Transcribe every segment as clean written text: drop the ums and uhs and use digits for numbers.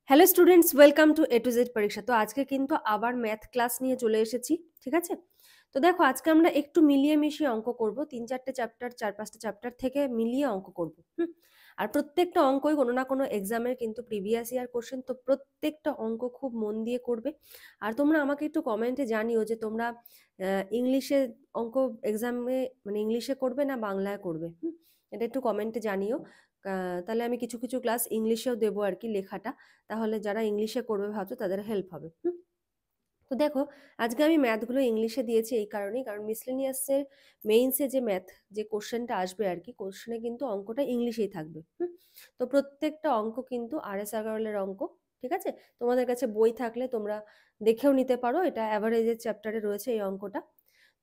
Hello students, welcome to A to Z পরীক্ষা। তো আজকে কিন্তু আবার ম্যাথ ক্লাস নিয়ে চলে এসেছি, ঠিক আছে? তো দেখো, আজকে আমরা একটু মিলিয়ে মিশিয়ে অঙ্ক করব। 3-4টে চ্যাপ্টার, 4-5টা চ্যাপ্টার থেকে মিলিয়ে অঙ্ক করব। আর প্রত্যেকটা অঙ্কই কোনো না কোনো এক্সামের কিন্তু প্রিভিয়াস ইয়ার কোশ্চেন, তো প্রত্যেকটা অঙ্ক খুব মন দিয়ে করবে। আর তোমরা আমাকে একটু কমেন্টে জানিও যে তোমরা ইংলিশে অঙ্ক এক্সামে মানে ইংলিশে করবে না বাংলায় করবে। এটা একটু কমেন্টে জানিও। তাহলে আমি কিছু কিছু ক্লাস ইংলিশেও দেবো আর কি, লেখাটা। তাহলে যারা ইংলিশে করবে ভাবছো তাদের হেল্প হবে। তো দেখো, আজকে আমি ম্যাথগুলো ইংলিশে দিয়েছি এই কারণেই, কারণ মিসলেনিয়াসের মেইনসে যে ম্যাথ যে কোশ্চেনটা আসবে আর কি, কোশ্চেনে কিন্তু অঙ্কটা ইংলিশেই থাকবে। তো প্রত্যেকটা অঙ্ক কিন্তু RS আগারওয়ালের অঙ্ক, ঠিক আছে? তোমাদের কাছে বই থাকলে তোমরা দেখেও নিতে পারো, এটা অ্যাভারেজের চ্যাপ্টারে রয়েছে এই অঙ্কটা।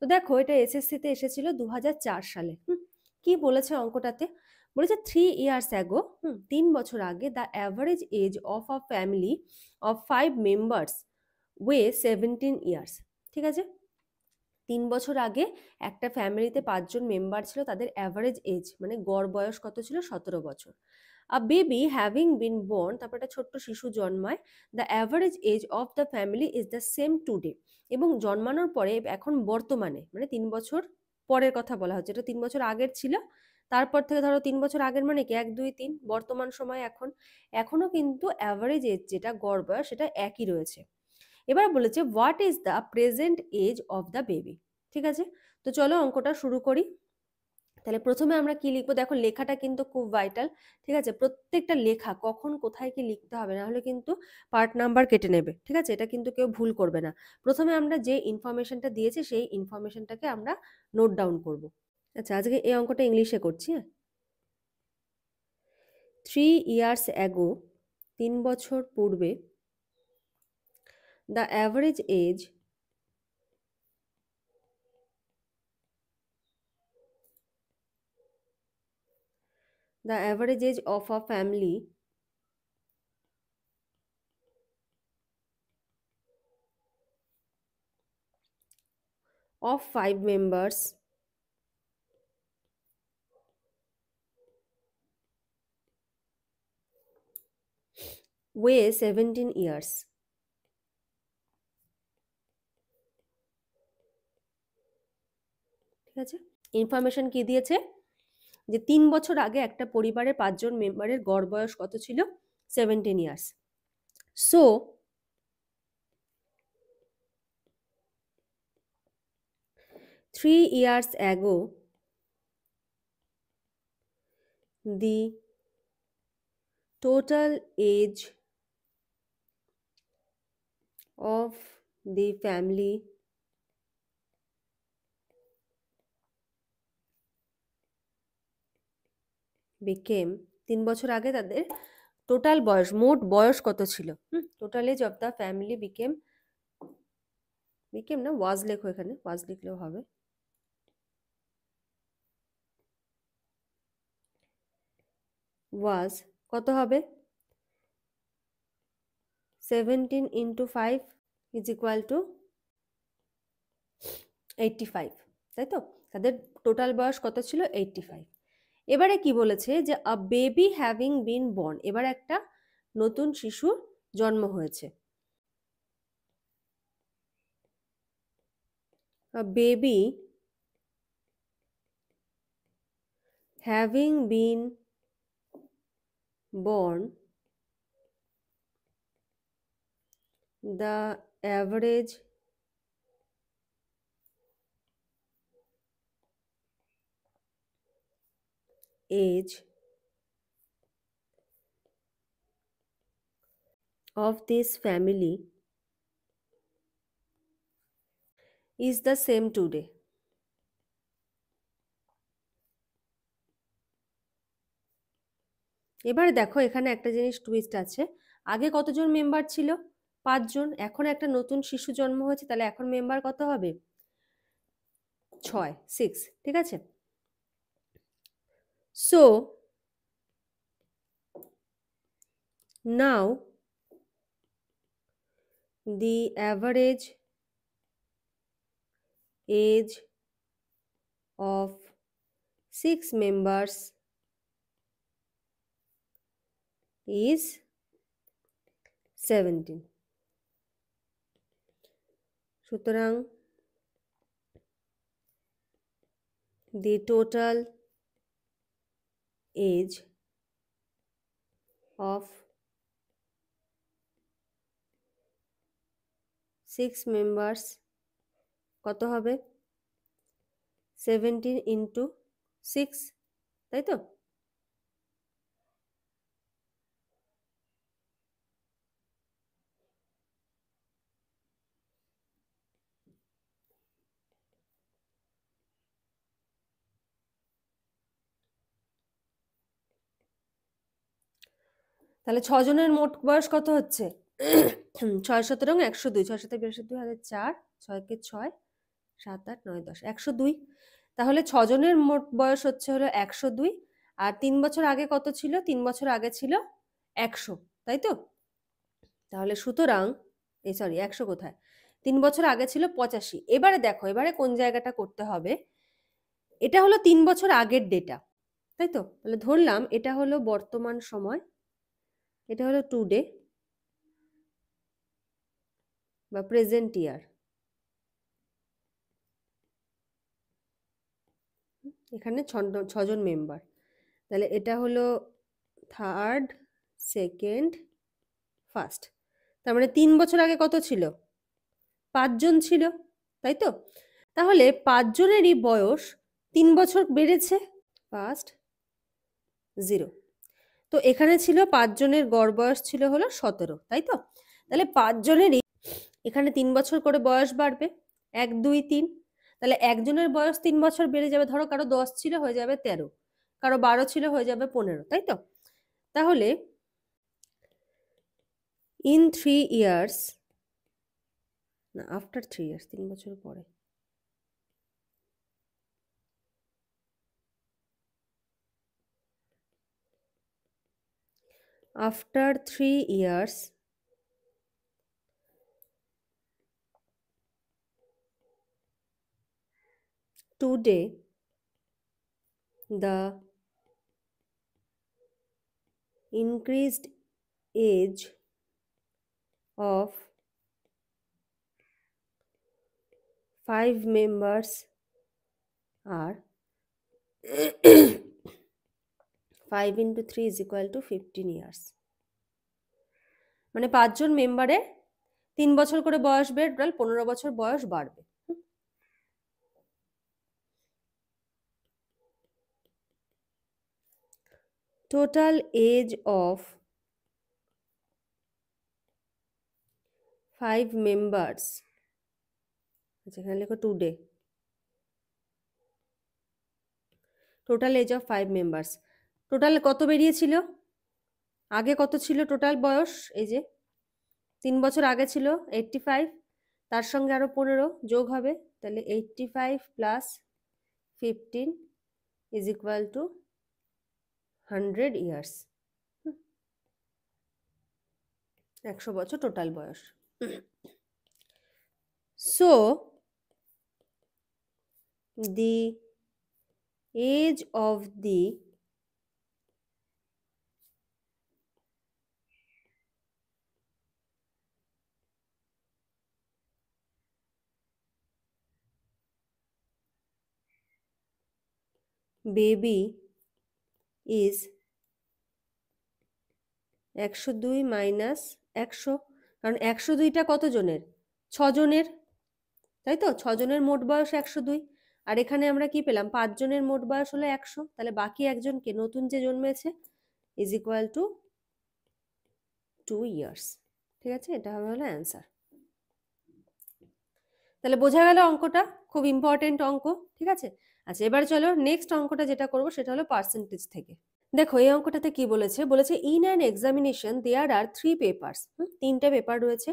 তো দেখো, এটা এসএসসিতে এসেছিল 2004 সালে। কি বলেছে অঙ্কটাতে? বলেছে 3 years ago, 3 বছর আগে, the average age of a family of 5 members was 17 years. ঠিক আছে, 3 বছর আগে একটা ফ্যামিলিতে 5জন মেম্বার ছিল, তাদের অ্যাভারেজ এজ মানে গড় বয়স কত ছিল? 17 বছর। A baby having been born, তারপর একটা ছোট্ট শিশু জন্মায়। The average age of the family is the same today. এবং জন্মানোর পরে এখন বর্তমানে মানে 3 বছর পরের কথা বলা হচ্ছে, এটা 3 বছর আগের ছিল, তারপর থেকে ধরো 3 বছর আগের মানে কি 1, 2, 3 বর্তমান সময় এখন এখনো কিন্তু অ্যাভারেজ এজ যেটা গড় বয়স সেটা একই রয়েছে। এবার বলেছে what is the present age of the baby. ঠিক আছে, তো চলো অঙ্কটা শুরু করি। তাহলে প্রথমে আমরা কি লিখবো? দেখো, লেখাটা কিন্তু খুব ভাইটাল, ঠিক আছে? প্রত্যেকটা লেখা কখন কোথায় কি লিখতে হবে, না হলে কিন্তু পার্ট নাম্বার কেটে নেবে, ঠিক আছে? এটা কিন্তু কেউ ভুল করবে না। প্রথমে আমরা যে ইনফরমেশনটা দিয়েছি সেই ইনফরমেশনটাকে আমরা নোট ডাউন করব। আচ্ছা, আজকে এই অঙ্কটা ইংলিশে করছি। 3 years ago, 3 বছর পূর্বে, the average age of a family of 5 members weigh 17 years. ঠিক আছে, ইনফরমেশন কি দিয়েছে? যে 3 বছর আগে একটা পরিবারের 5জন মেম্বারের গড় বয়স কত ছিল? 17 years. So 3 years ago, the total age of the family became, 3 বছর আগে তাদের টোটাল বয়স, মোট বয়স কত ছিল? Total age of the family became না, ওয়াজ লেখো, এখানে ওয়াজ লিখলেও হবে। ওয়াজ কত হবে? 17 into 5 is equal to 85, তাই তো? তাদের টোটাল বয়স কত ছিল? 85। এবারে কি বলেছে? যে a baby having been born, এবার একটা নতুন শিশুর জন্ম হয়েছে। A baby having been born, the average age of this family is the same today. এবারে দেখো, এখানে একটা জিনিস টুইস্ট আছে। আগে কতজন মেম্বার ছিল? 5জন। এখন একটা নতুন শিশু জন্ম হয়েছে, তাহলে এখন মেম্বার কত হবে? 6, 6, ঠিক আছে? So now the average age of 6 members is 17। সুতরাং the total age of 6 members কত হবে? 17 into 6, তাই তো? তাহলে 6 জনের মোট বয়স কত হচ্ছে? 6 17 102, 6 7 22 হাজার 4, 6 কে 6, 7 8 9 10, 102। তাহলে 6 জনের মোট বয়স হচ্ছে হলো 102, আর 3 বছর আগে কত ছিল? 3 বছর আগে ছিল 100, তাই তো? তাহলে সুতরাং সরি 100 কোথায়? 3 বছর আগে ছিল 85। এবারে দেখো, এবারে কোন জায়গাটা করতে হবে? এটা হলো 3 বছর আগের ডেটা, তাই তো? তাহলে ধরলাম এটা হলো বর্তমান সময়, এটা হলো টুডে বা প্রেজেন্ট ইয়ার। এখানে 6 জন মেম্বার, তাহলে এটা হলো থার্ড, সেকেন্ড, ফার্স্ট। তার মানে 3 বছর আগে কত ছিল? 5 জন ছিল, তাই তো? তাহলে 5 জনেরই বয়স 3 বছর বেড়েছে, ফার্স্ট 0। তো এখানে ছিল 5 জনের গড় বয়স ছিল হলো 17, তাই তো? তাহলে 5 জনেরই এখানে 3 বছর করে বয়স বাড়বে, 1 2 3। তাহলে একজনের বয়স 3 বছর বেড়ে যাবে, ধরো কারো 10 ছিল হয়ে যাবে 13, কারো 12 ছিল হয়ে যাবে 15, তাই তো? তাহলে ইন 3 ইয়ার্স, না আফটার 3 ইয়ার্স, 3 বছর পরে, after 3 years today the increased age of 5 members are 5 into 3 is equal to 15 years। মানে 5 জন মেম্বারে 3 বছর করে বয়স বেড়ে টোটাল 15 বছর বয়স বাড়বে। টোটাল এজ অফ 5 মেম্বার্স, আচ্ছা এখানে লেখো today, total age of 5 members. Total কত বেরিয়েছিল? আগে কত ছিল টোটাল বয়স? এই যে 3 বছর আগে ছিল 85, তার সঙ্গে আরো 15 যোগ হবে, তাহলে 85 plus 15 is equal two 100 years. 100 বছর টোটাল বয়স। So the age of the baby is 102 minus 100, কারণ 102টা কত জনের? 6 জনের, তাই তো? 6 জনের মোট বয়স 102, আর এখানে আমরা কি পেলাম? 5 জনের মোট বয়স হলো 100, তাহলে বাকি একজনকে নতুন যে জন্মেছে ইজ ইকুয়াল টু 2 ইয়ার্স। ঠিক আছে, এটা হবে হলো অ্যান্সার। তাহলে বোঝা গেল অঙ্কটা খুব ইম্পর্টেন্ট অঙ্ক, ঠিক আছে? আচ্ছা এবার চলো নেক্সট অঙ্কটা যেটা করবো সেটা হলো পার্সেন্টেজ থেকে। দেখো এই অঙ্কটাতে কি বলেছে? বলেছে in an examination there are 3 papers, 3টে পেপার রয়েছে,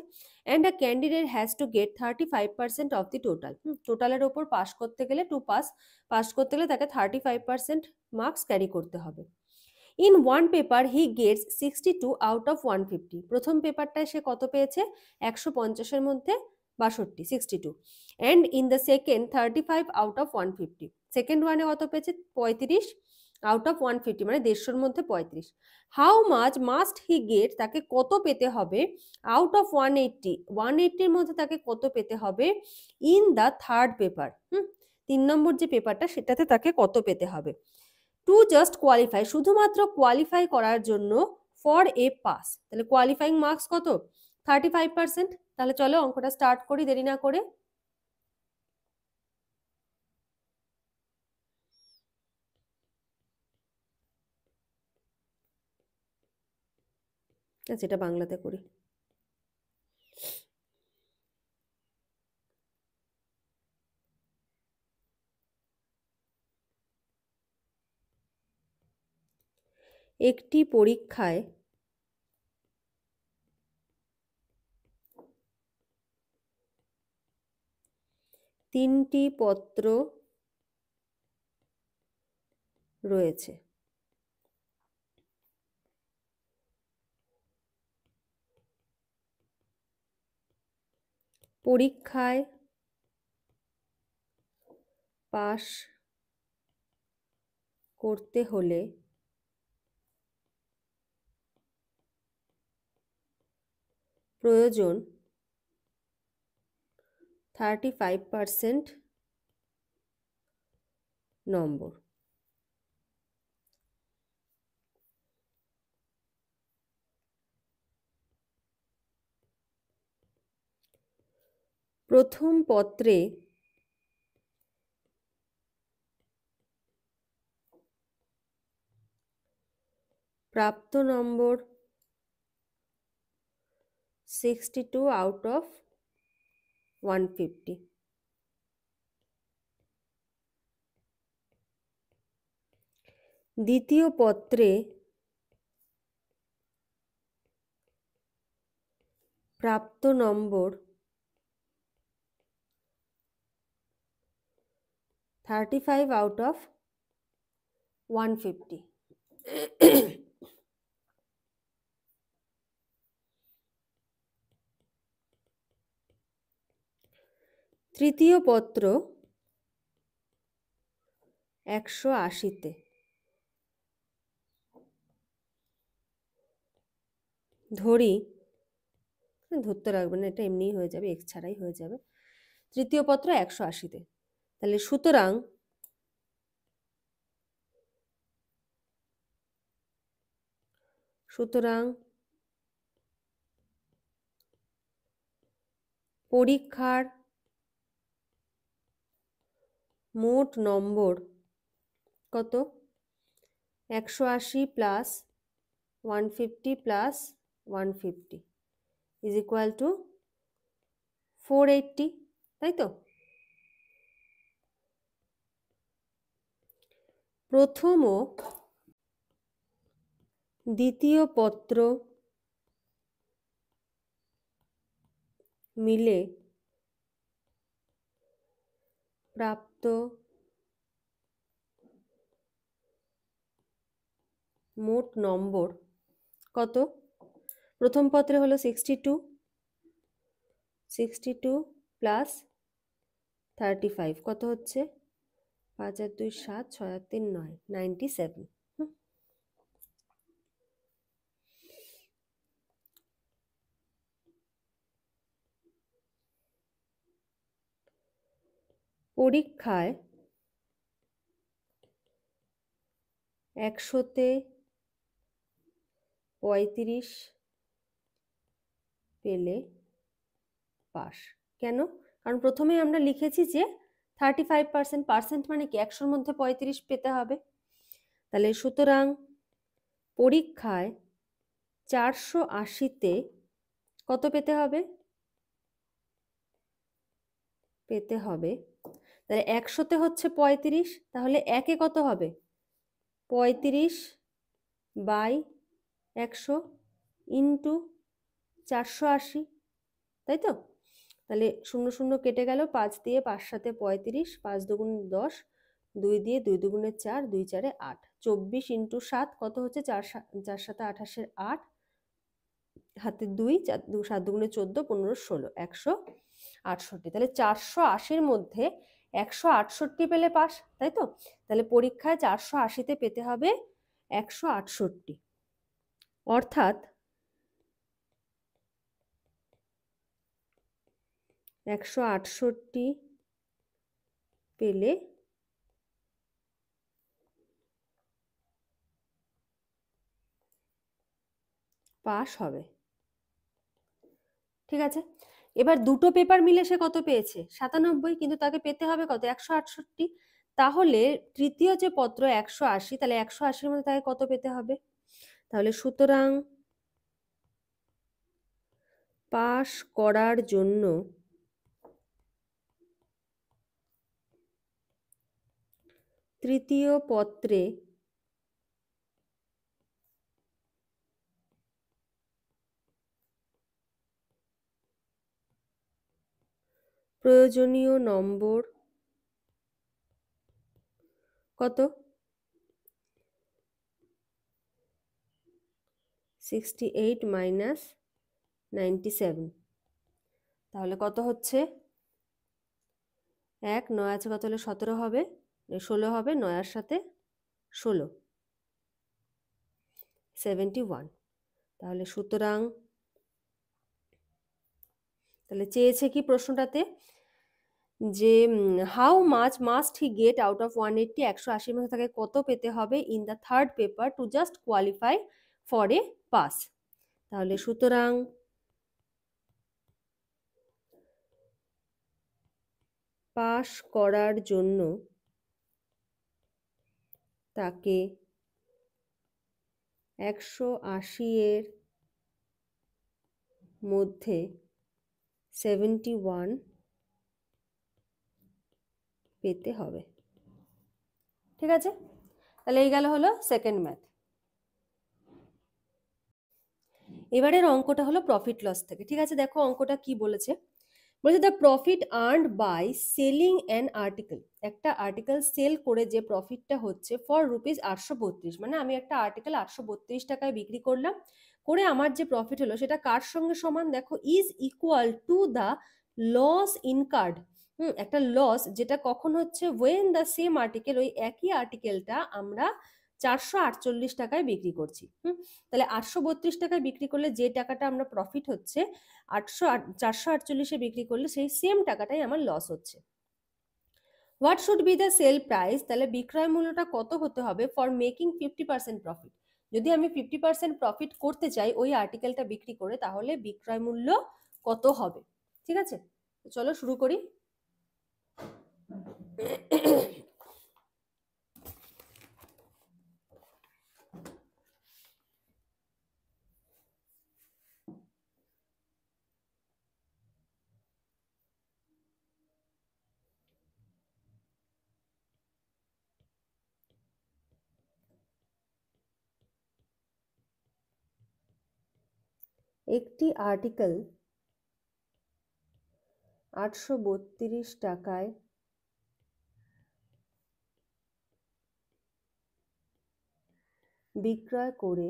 and a candidate has to get 35% of the total. টোটালের ওপর পাস করতে গেলে পাস করতে গেলে তাকে 35% মার্কস ক্যারি করতে হবে। In one paper he gets 62 out of 150। প্রথম পেপারটায় সে কত পেয়েছে? 150-এর মধ্যে 62, 62। And in the second 35 out of 150। Second ওয়ানে কত পেয়েছে? 35, আউট অফ 150 মানে 150-র মধ্যে 35। How much must he gate, তাকে কত পেতে হবে, আউট অফ 180, 180-র মধ্যে তাকে কত পেতে হবে, ইন দ্য থার্ড পেপার, 3 নম্বর যে পেপারটা সেটাতে তাকে কত পেতে হবে। টু জাস্ট কোয়ালিফাই, শুধুমাত্র কোয়ালিফাই করার জন্য, ফর এ পাস, তাহলে কোয়ালিফাইং মার্কস কত, 35%। তাহলে চলো অঙ্কটা স্টার্ট করি দেরি না করে। আচ্ছা এটা বাংলাতে করি। একটি পরীক্ষায় তিনটি পত্র রয়েছে। পরীক্ষায় পাশ করতে হলে প্রয়োজন 35% নম্বর। প্রথম পত্রে প্রাপ্ত নম্বর 62 আউট অফ 150। দ্বিতীয় পত্রে প্রাপ্ত নম্বর 35 আউট অফ 150। তৃতীয় পত্র 180-তে, ধরি, ধরতে রাখবেন না, এটা এমনিই হয়ে যাবে, এক্স ছাড়াই হয়ে যাবে। তৃতীয় পত্র 180-তে, তাহলে সুতরাং পরীক্ষার মোট নম্বর কত, 180 plus 150 plus 150 is equal two 480, তাই তো। প্রথম ও দ্বিতীয় পত্র মিলে প্রাপ্ত মোট নম্বর কত, প্রথম পত্রে হলো 62 প্লাস 35 কত হচ্ছে, 5 আর 2 7, 6 আর 3 9, 97। পরীক্ষায় 100-তে 35 পেলে পাস। কেন, কারণ প্রথমে আমরা লিখেছি যে 35%, পার্সেন্ট মানে কি 100-র মধ্যে 35 পেতে হবে। তাহলে সুতরাং পরীক্ষায় 480-তে কত পেতে হবে, তাহলে 100-তে হচ্ছে 35, তাহলে একে কত হবে, 35/100 ইন্টু 480, তাই তো। তাহলে 0 0 কেটে গেল, 5 দিয়ে 5 7 35, 5 দুগুণ 10, 2 দিয়ে 2 দুগুণে 4, 2 4 8, 24 ইন্টু 7 কত হচ্ছে, 4 7 28 8, হাতে 2, 7 দুগুণে 14, 15 16, 168। তাহলে 480-র মধ্যে 168 পেলে পাস, তাই তো? তাহলে পরীক্ষায় 480-তে পেতে হবে 168, অর্থাৎ 168 পেলে পাস হবে। ঠিক আছে, এবার দুটো পেপার মিলে সে কত পেয়েছে? 97, কিন্তু তাকে পেতে হবে কত? 168। তাহলে তৃতীয় যে পত্র 180, তাহলে 180-র মধ্যে তাকে কত পেতে হবে? তাহলে সুতরাং পাস করার জন্য তৃতীয় পত্রে প্রয়োজনীয় নম্বর কত? 68 মাইনাস 97, তাহলে কত হচ্ছে? 9 আছে কত হলে 17 হবে, 16 হবে, 9-এর সাথে 16, 71। তাহলে সুতরাং তাহলে চেয়েছে কি প্রশ্নটাতে, যে how much must he get out of 180, 180-র মধ্যে তাকে কত পেতে হবে in the third paper to just qualify for a pass. তাহলে সুতরাং পাস করার জন্য তাকে 180-এর মধ্যে 71 পেতে হবে। ঠিক আছে, তাহলে এই গেল হলো সেকেন্ড ম্যাথ। এবারের অঙ্কটা হলো প্রফিট লস থেকে। ঠিক আছে, দেখো অঙ্কটা কি বলেছে। বলেছে the profit earned by selling an article, একটা আর্টিকেল সেল করে যে প্রফিটটা হচ্ছে ফর রুপিস 832, মানে আমি একটা আর্টিকেল 832 টাকায় বিক্রি করলাম, করে আমার যে প্রফিট হলো সেটা কার সঙ্গে সমান? দেখো, is equal to the loss incurred. একটা লস যেটা কখন হচ্ছে? ওয়েন দ্য সেম আর্টিকেল, ওই একই আর্টিকেলটা আমরা 448 টাকায় বিক্রি করছি। তাহলে 832 টাকায় বিক্রি করলে যে টাকাটা আমরা প্রফিট হচ্ছে, 448-এ বিক্রি করলে সেই সেম টাকাটাই আমার লস হচ্ছে। What should be the sale price, তাহলে বিক্রয় মূল্যটা কত হতে হবে ফর মেকিং 50% প্রফিট? যদি আমি 50% প্রফিট করতে চাই ওই আর্টিকেলটা বিক্রি করে, তাহলে বিক্রয় মূল্য কত হবে? ঠিক আছে, চলো শুরু করি। একটি আর্টিকেল 832 টাকায় বিক্রয় করে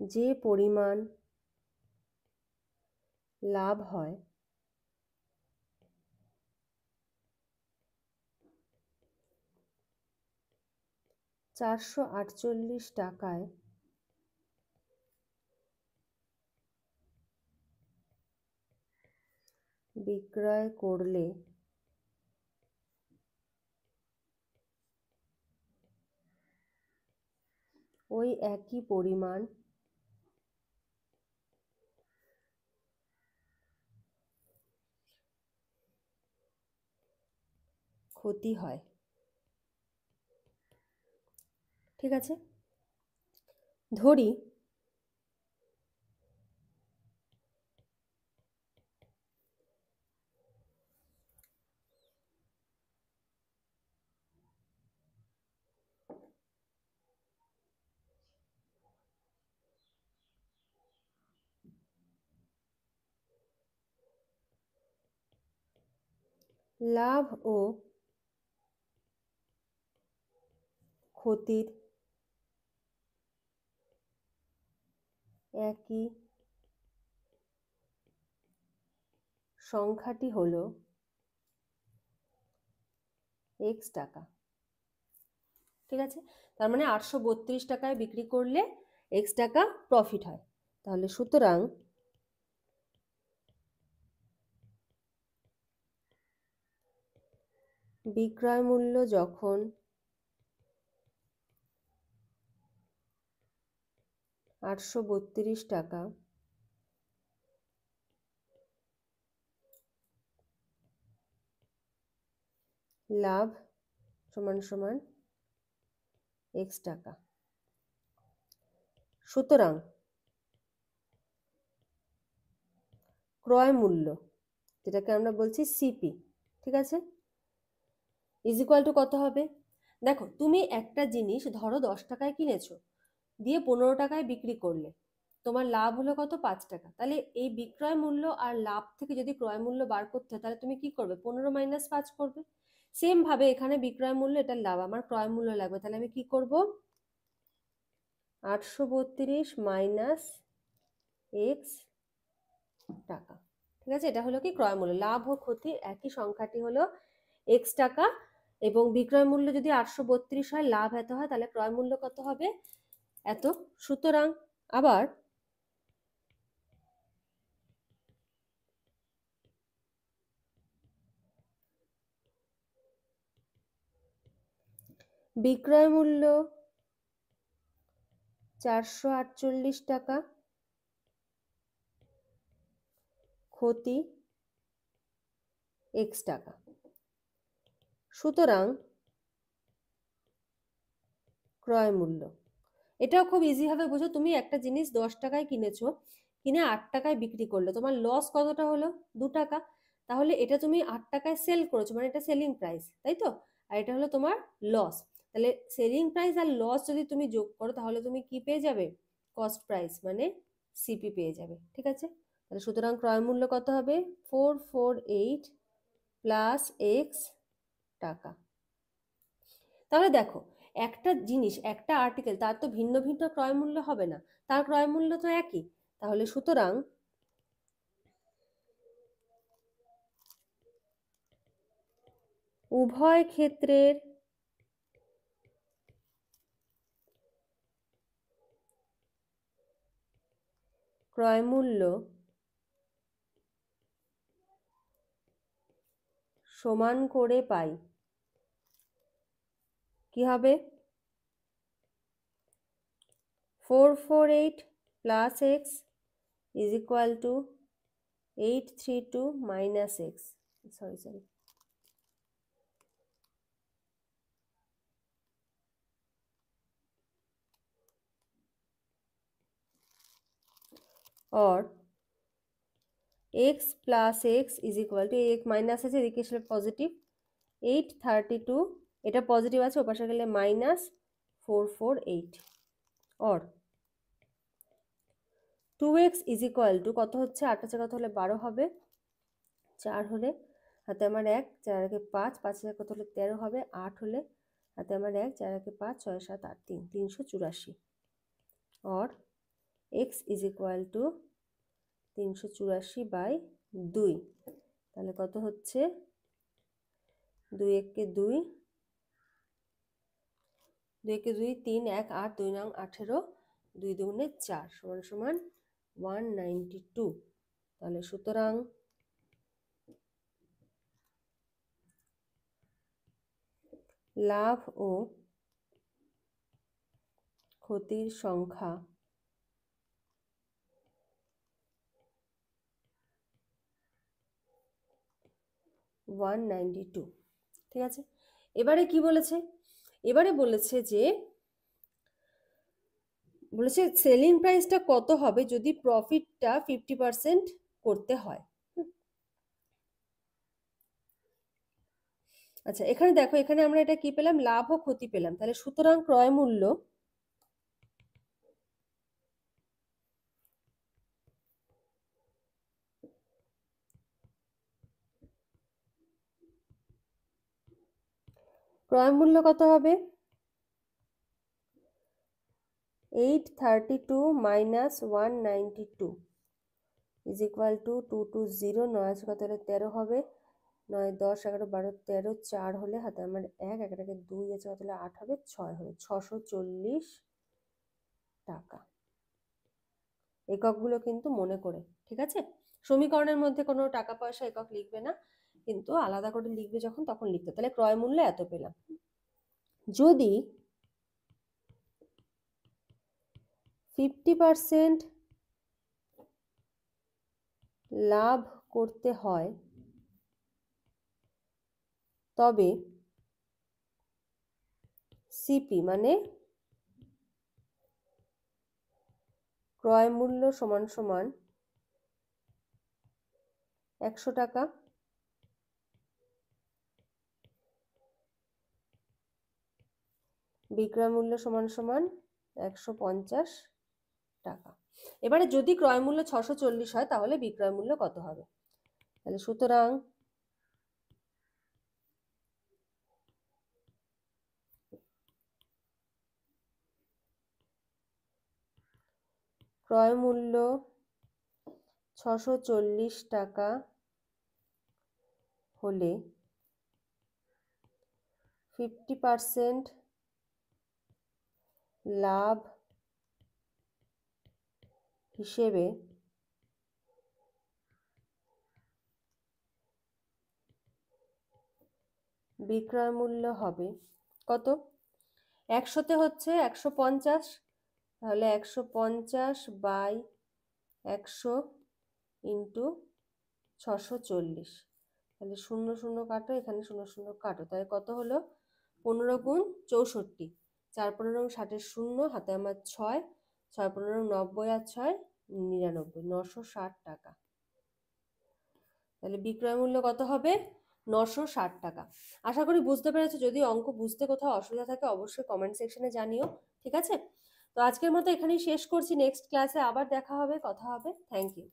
যে পরিমাণ লাভ হয় টাকায় বিক্রয় করলে ওই একই পরিমাণ ক্ষতি হয়। ঠিক আছে, ধরি লাভ ও ক্ষতির একই সংখ্যাটি হলো এক্স টাকা। ঠিক আছে, তার মানে 832 টাকায় বিক্রি করলে এক্স টাকা প্রফিট হয়। তাহলে সুতরাং বিক্রয় মূল্য যখন 832 টাকা লাভ সমান সমান এক্স টাকা। সুতরাং ক্রয় মূল্য, যেটাকে আমরা বলছি সিপি, ঠিক আছে, ইজ ইকুয়াল টু কত হবে? দেখো, তুমি একটা জিনিস ধরো 10 টাকায় কিনেছো, দিয়ে 15 টাকায় বিক্রি করলে, তোমার লাভ হলো কত? 5 টাকা। তাহলে এই বিক্রয় মূল্য আর লাভ থেকে যদি ক্রয় মূল্য বার করতে হয়, তাহলে তুমি কি করবে? 15 মাইনাস 5 করবে। সেম ভাবে এখানে বিক্রয় মূল্য, এটা লাভ, আমার ক্রয় মূল্য লাগবে, তাহলে আমি কি করব? 832 মাইনাস এক্স টাকা। ঠিক আছে, এটা হলো কি ক্রয় মূল্য। লাভ ও ক্ষতির একই সংখ্যাটি হলো এক্স টাকা, এবং বিক্রয় মূল্য যদি 832 হয়, লাভ এত হয়, তাহলে ক্রয় মূল্য কত হবে? এত। সুতরাং আবার বিক্রয় মূল্য 448 টাকা, ক্ষতি এক্স টাকা। সুতরাং ক্রয় মূল্য, এটাও খুব ইজি ভাবে বুঝো। তুমি একটা জিনিস 10 টাকায় কিনেছো, কিনে 8 টাকায় বিক্রি করলে, তোমার লস কতটা হলো? 2 টাকা। তাহলে এটা তুমি 8 টাকায় সেল করেছো, মানে এটা সেলিং প্রাইস, তাই তো? আর এটা হলো তোমার লস। তাহলে সেলিং প্রাইস আর লস যদি তুমি যোগ করো, তাহলে তুমি কি পেয়ে যাবে? কস্ট প্রাইস, মানে সিপি পেয়ে যাবে। ঠিক আছে, তাহলে সুতরাং ক্রয় মূল্য কত হবে? 448 প্লাস এক্স টাকা। তাহলে দেখো, একটা জিনিস, একটা আর্টিকেল, তার তো ভিন্ন ভিন্ন ক্রয় মূল্য হবে না, তার ক্রয় মূল্য তো একই। তাহলে সুতরাং উভয় ক্ষেত্রের ক্রয় মূল্য সমান করে পাই। কি হবে? 448 plus x is equal two 832 minus x, sorry, और x plus x is equal two, এক মাইনাস আছে, এদিকে আসলে পজিটিভ, 832, এটা পজিটিভ আছে, ওপাশে গেলে মাইনাস 448, और 2x ইজ ইকুয়াল টু কত হচ্ছে? 8 আছে, কত হলে 12 হবে, 4 হলে হাতে আমার 1, 4 একে 5, 5 এর কত হলে 13 হবে, 8 হলে হাতে আমার 1, 4 একে 5, 6 7 8 3, 384, और x is equal to 384 by 2, তাহলে কত হচ্ছে? 2 একে 2, 2 একে 2, 3 1 8, 2 নং 18, 2 দুগুণে 4 সমান সমান 192। তাহলে সুতরাং লাভ ও ক্ষতির সংখ্যা 192। ঠিক আছে, এবারে কি বলেছে? এবারে বলেছে যে, বলেছে সেলিং প্রাইসটা কত হবে যদি প্রফিটটা 50% করতে হয়। আচ্ছা, এখানে দেখো, এখানে আমরা এটা কি পেলাম? লাভ ও ক্ষতি পেলাম। তাহলে সুতরাং ক্রয় মূল্য কত হবে? 832 মাইনাস 192 ইজ ইকুয়াল টু 220, 9 আছে কত হলে 13 হবে, 9 10 11 12 13, 4 হলে হাতে আমার 1 1 2 আছে কত হলে 8 হবে, 6 হবে, 640 টাকা। এককগুলো কিন্তু মনে করে, ঠিক আছে? সমীকরণের মধ্যে কোনো টাকা পয়সা একক লিখবে না, কিন্তু আলাদা করে লিখবে যখন তখন লিখতে। তাহলে ক্রয় মূল্য এত পেলাম। যদি 50% লাভ করতে হয় তবে সিপি মানে ক্রয় মূল্য সমান সমান 100 টাকা, বিক্রয় মূল্য সমান সমান 150 টাকা। এবারে যদি ক্রয় মূল্য 640 হয় তাহলে বিক্রয় মূল্য কত হবে? তাহলে সুতরাং ক্রয় মূল্য 640 টাকা হলে 50% লাভ হিসেবে বিক্রয় মূল্য হবে কত? 100তে হচ্ছে 150, তাহলে 150 বাই 100 ইন্টু 640, তাহলে 0 0 কাটো, এখানে 0 0 কাটো, তাহলে কত হলো? 15 গুণ 64, 4 15 60 0, হাতে আমার 6, 6 15 90 আর 6 99, 960 টাকা। তাহলে বিক্রয় মূল্য কত হবে? 960 টাকা। আশা করি বুঝতে পেরেছো। যদি অঙ্ক বুঝতে কোথাও অসুবিধা থাকে অবশ্যই কমেন্ট সেকশনে জানিও, ঠিক আছে? তো আজকের মতো এখানেই শেষ করছি। নেক্সট ক্লাসে আবার দেখা হবে, কথা হবে। Thank you.